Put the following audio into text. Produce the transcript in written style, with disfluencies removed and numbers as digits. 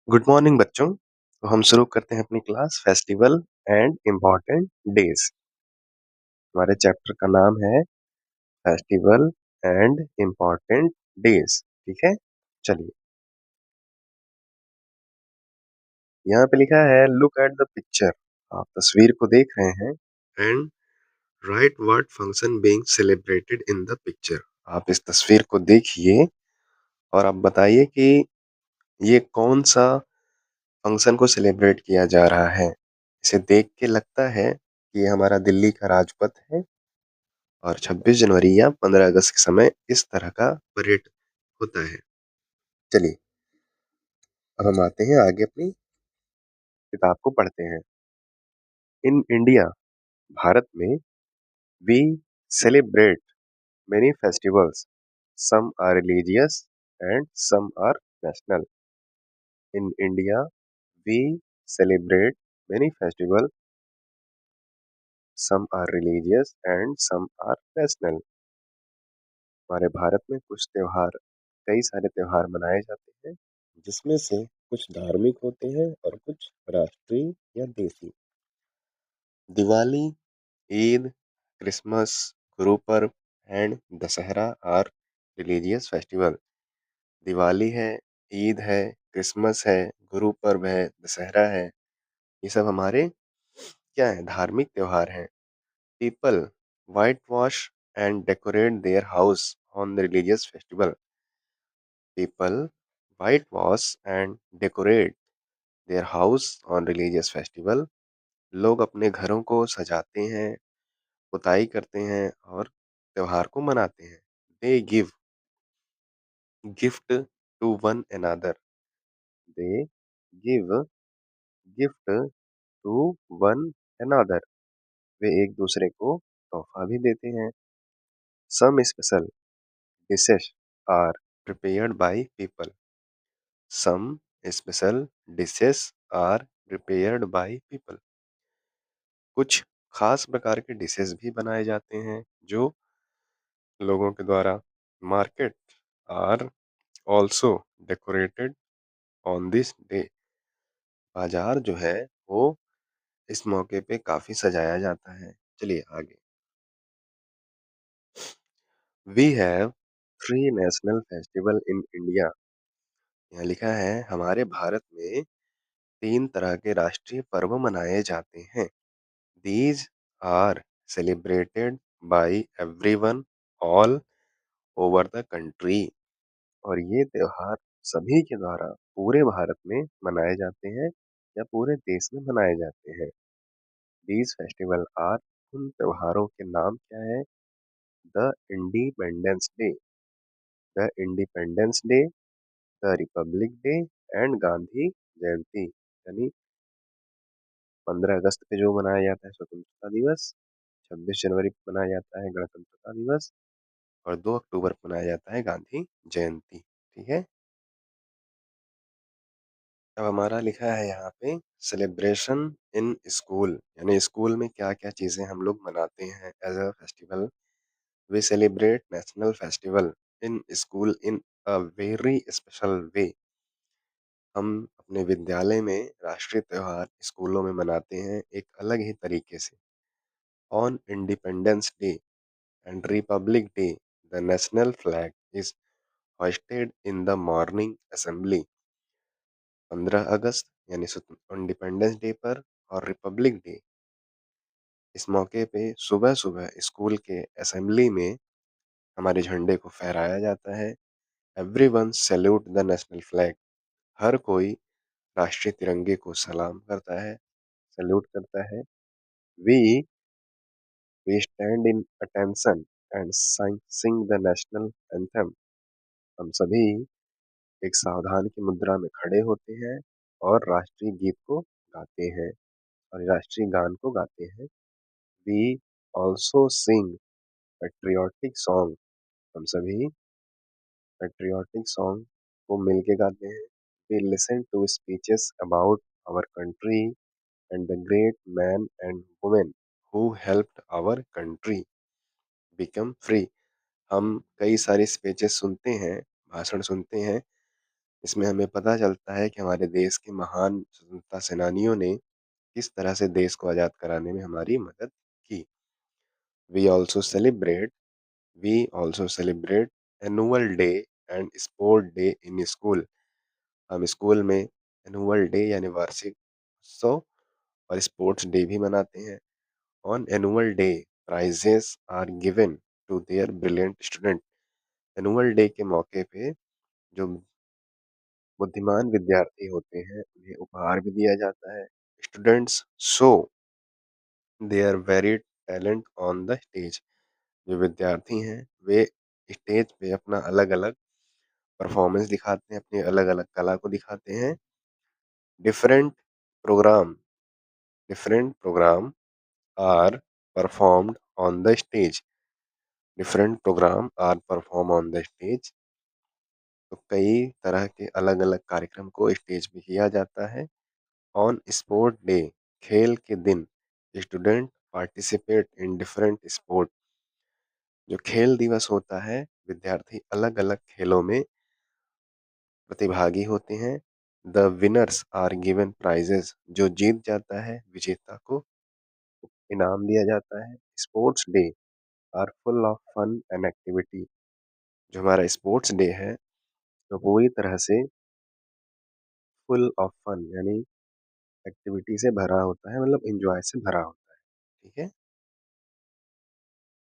Good morning बच्चों। तो हम शुरू करते हैं अपनी class festival and important days. हमारे चैप्टर का नाम है फेस्टिवल एंड इम्पोर्टेंट डेज। ठीक है, चलिए। यहाँ पे लिखा है लुक एट द पिक्चर। आप तस्वीर को देख रहे हैं and right what function being celebrated in the picture. आप इस तस्वीर को देखिए और आप बताइए कि ये कौन सा फंक्शन को सेलिब्रेट किया जा रहा है। इसे देख के लगता है कि ये हमारा दिल्ली का राजपथ है और 26 जनवरी या 15 अगस्त के समय इस तरह का परेड होता है। चलिए, अब हम आते हैं आगे अपनी किताब को पढ़ते हैं। इन इंडिया, भारत में, we celebrate many festivals, some are religious and some are national. In India, we celebrate many festival, some are religious and some are national. हमारे भारत में कुछ त्योहार, कई सारे त्योहार मनाए जाते हैं, जिसमें से कुछ धार्मिक होते हैं और कुछ राष्ट्रीय या देसी। Diwali, Eid, Christmas, Guru Parv and Dussehra are religious festival. Diwali है, ईद है, क्रिसमस है, गुरु पर्व है, दशहरा है, ये सब हमारे क्या है, धार्मिक त्योहार हैं। People white wash and decorate their house on the religious festival. People whitewash and decorate their house on religious festival। लोग अपने घरों को सजाते हैं, पुताई करते हैं और त्योहार को मनाते हैं। They give gift to one another। They give gift to one another। वे एक दूसरे को तोहफा भी देते हैं। Some special dishes are prepared by people। Some special dishes are prepared by people। कुछ खास प्रकार के डिशेस भी बनाए जाते हैं जो लोगों के द्वारा। Market are also decorated on this day. बाजार जो है वो इस मौके पे काफी सजाया जाता है। चलिए आगे। We have three national festival in India. यहाँ लिखा है हमारे भारत में तीन तरह के राष्ट्रीय पर्व मनाए जाते हैं। These are celebrated by everyone all over the country. और ये त्योहार सभी के द्वारा पूरे भारत में मनाए जाते हैं या पूरे देश में मनाए जाते हैं। दीज फेस्टिवल आर, उन त्योहारों के नाम क्या है? The independence day, the independence day, the republic day and Gandhi Jayanti. यानी 15 अगस्त पे जो मनाया जाता है स्वतंत्रता दिवस, 26 जनवरी को मनाया जाता है गणतंत्रता दिवस और 2 अक्टूबर को मनाया जाता है गांधी जयंती। ठीक है। अब हमारा लिखा है यहाँ पे सेलिब्रेशन इन स्कूल, यानी स्कूल में क्या क्या चीजें हम लोग मनाते हैं as a festival. We celebrate national festival in school in a very special way. हम अपने विद्यालय में राष्ट्रीय त्योहार स्कूलों में मनाते हैं एक अलग ही तरीके से। On independence day and Republic day, the national flag is hoisted in the morning assembly। 15 अगस्त यानी इंडिपेंडेंस डे पर और रिपब्लिक डे, इस मौके पे सुबह सुबह स्कूल के असेंबली में हमारे झंडे को फहराया जाता है। Everyone salute the national flag. हर कोई राष्ट्रीय तिरंगे को सलाम करता है, सैल्यूट करता है। We we stand in attention and sing the national anthem. हम सभी एक सावधान की मुद्रा में खड़े होते हैं और राष्ट्रीय गीत को गाते हैं और राष्ट्रीय गान को गाते हैं। We also sing patriotic song. हम सभी पेट्रियोटिक सॉन्ग को मिलके गाते हैं। We listen to speeches about our country and the great man and women who helped our country become free. हम कई सारी स्पीचेस सुनते हैं, भाषण सुनते हैं इसमें हमें पता चलता है कि हमारे देश के महान स्वतंत्रता सेनानियों ने किस तरह से देश को आज़ाद कराने में हमारी मदद की। We also celebrate we also celebrate annual day and sport day in school. हम स्कूल में एनुअल डे यानी वार्षिक उत्सव और स्पोर्ट्स डे भी मनाते हैं। On annual day prizes are given to their brilliant student. Annual day के मौके पे जो बुद्धिमान विद्यार्थी होते हैं उन्हें उपहार भी दिया जाता है। Students show their very talent on the stage. जो विद्यार्थी हैं वे स्टेज पे अपना अलग-अलग परफॉर्मेंस दिखाते हैं, अपनी अलग-अलग कला को दिखाते हैं। Different program different program are performed on the stage. Different program are perform on the stage. तो कई तरह के अलग-अलग कार्यक्रम को स्टेज पे किया जाता है। ऑन स्पोर्ट डे खेल के दिन student participate in different sport. जो खेल दिवस होता है विद्यार्थी अलग-अलग खेलों में प्रतिभागी होते हैं। The winners are given prizes. जो जीत जाता है विजेता को इनाम दिया जाता है। Sports day are full of fun and activity. जो हमारा स्पोर्ट्स डे है तो पूरी तरह से फुल ऑफ फन यानी एक्टिविटी से भरा होता है, मतलब एन्जॉय से भरा होता है। ठीक है?